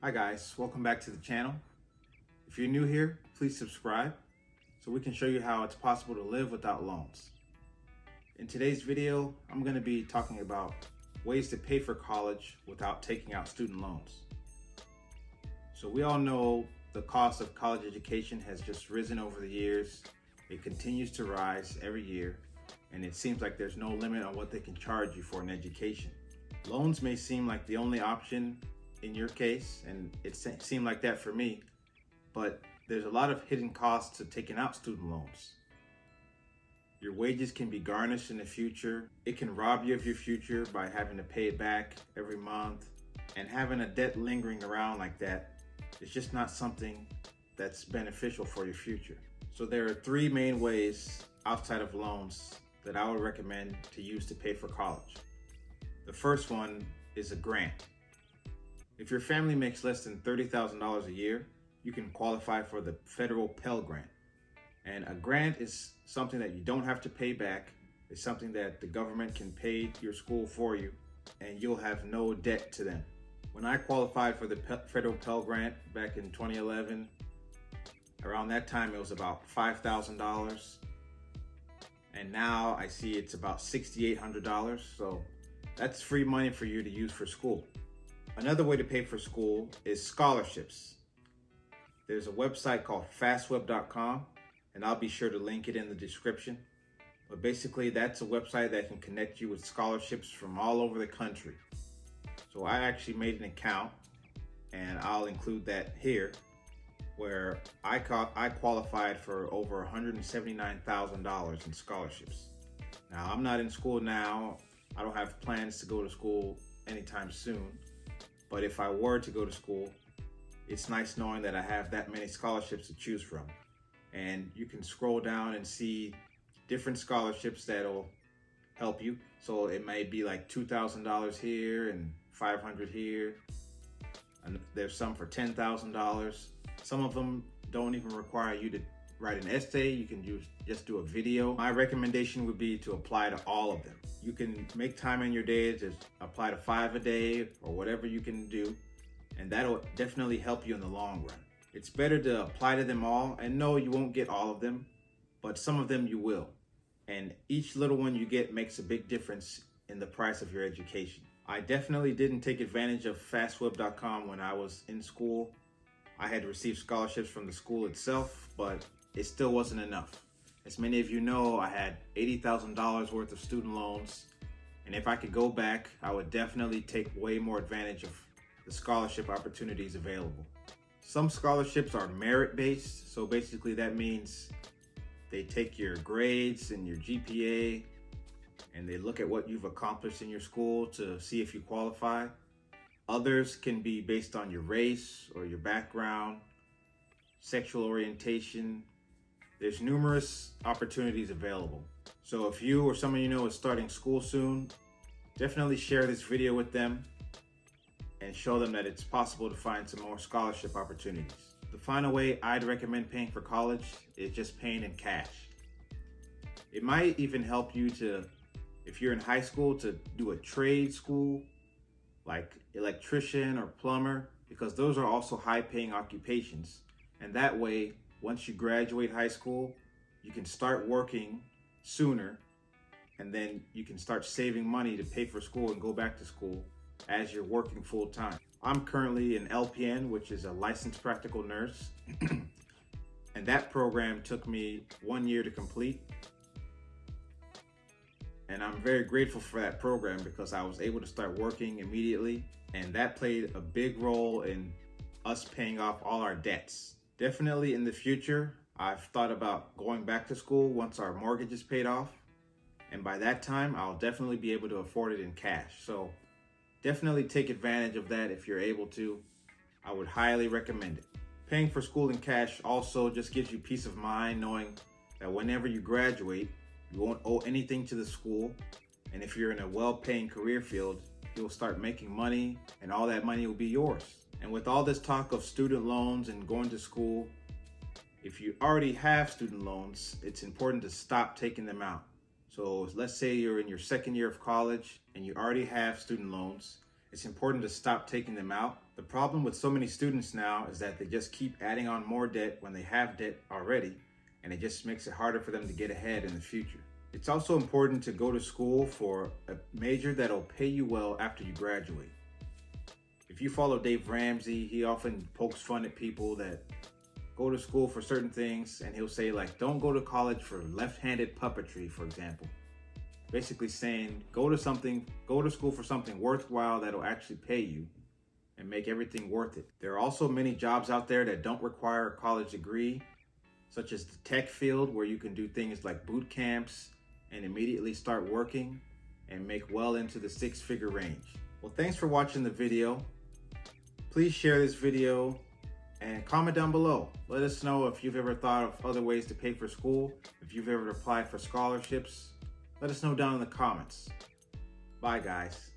Hi guys, welcome back to the channel. If you're new here, please subscribe so we can show you how it's possible to live without loans. In today's video, I'm going to be talking about ways to pay for college without taking out student loans. So we all know the cost of college education has just risen over the years. It continues to rise every year, and it seems like there's no limit on what they can charge you for an education. Loans may seem like the only option in your case, and it seemed like that for me, but there's a lot of hidden costs to taking out student loans. Your wages can be garnished in the future. It can rob you of your future by having to pay it back every month, and having a debt lingering around like that is just not something that's beneficial for your future. So there are three main ways outside of loans that I would recommend to use to pay for college. The first one is a grant. If your family makes less than $30,000 a year, you can qualify for the federal Pell Grant. And a grant is something that you don't have to pay back. It's something that the government can pay your school for you, and you'll have no debt to them. When I qualified for the federal Pell Grant back in 2011, around that time it was about $5,000. And now I see it's about $6,800. So that's free money for you to use for school. Another way to pay for school is scholarships. There's a website called fastweb.com, and I'll be sure to link it in the description. But basically, that's a website that can connect you with scholarships from all over the country. So I actually made an account, and I'll include that here, where I qualified for over $179,000 in scholarships. Now, I'm not in school now. I don't have plans to go to school anytime soon. But if I were to go to school, it's nice knowing that I have that many scholarships to choose from. And you can scroll down and see different scholarships that'll help you. So it may be like $2,000 here and $500 here. And there's some for $10,000. Some of them don't even require you to write an essay. You can just do a video. My recommendation would be to apply to all of them. You can make time in your day to apply to 5 a day or whatever you can do, and that'll definitely help you in the long run. It's better to apply to them all, and no, you won't get all of them, but some of them you will. And each little one you get makes a big difference in the price of your education. I definitely didn't take advantage of fastweb.com when I was in school. I had received scholarships from the school itself, but it still wasn't enough. As many of you know, I had $80,000 worth of student loans, and if I could go back, I would definitely take way more advantage of the scholarship opportunities available. Some scholarships are merit-based, so basically that means they take your grades and your GPA, and they look at what you've accomplished in your school to see if you qualify. Others can be based on your race or your background, sexual orientation. There's numerous opportunities available. So if you or someone you know is starting school soon, definitely share this video with them and show them that it's possible to find some more scholarship opportunities. The final way I'd recommend paying for college is just paying in cash. It might even help you to, if you're in high school, to do a trade school like electrician or plumber, because those are also high-paying occupations. And that way, once you graduate high school, you can start working sooner, and then you can start saving money to pay for school and go back to school as you're working full-time. I'm currently an LPN, which is a licensed practical nurse, and that program took me 1 year to complete. And I'm very grateful for that program because I was able to start working immediately, and that played a big role in us paying off all our debts. Definitely in the future, I've thought about going back to school once our mortgage is paid off, and by that time, I'll definitely be able to afford it in cash. So definitely take advantage of that if you're able to. I would highly recommend it. Paying for school in cash also just gives you peace of mind knowing that whenever you graduate, you won't owe anything to the school, and if you're in a well-paying career field, you'll start making money, and all that money will be yours. And with all this talk of student loans and going to school, if you already have student loans, it's important to stop taking them out. So let's say you're in your second year of college and you already have student loans, it's important to stop taking them out. The problem with so many students now is that they just keep adding on more debt when they have debt already, and it just makes it harder for them to get ahead in the future. It's also important to go to school for a major that'll pay you well after you graduate. If you follow Dave Ramsey, he often pokes fun at people that go to school for certain things, and he'll say, like, don't go to college for left-handed puppetry, for example. Basically saying, go to school for something worthwhile that'll actually pay you and make everything worth it. There are also many jobs out there that don't require a college degree, such as the tech field, where you can do things like boot camps and immediately start working and make well into the six-figure range. Well, thanks for watching the video. Please share this video and comment down below. Let us know if you've ever thought of other ways to pay for school, if you've ever applied for scholarships. Let us know down in the comments. Bye, guys.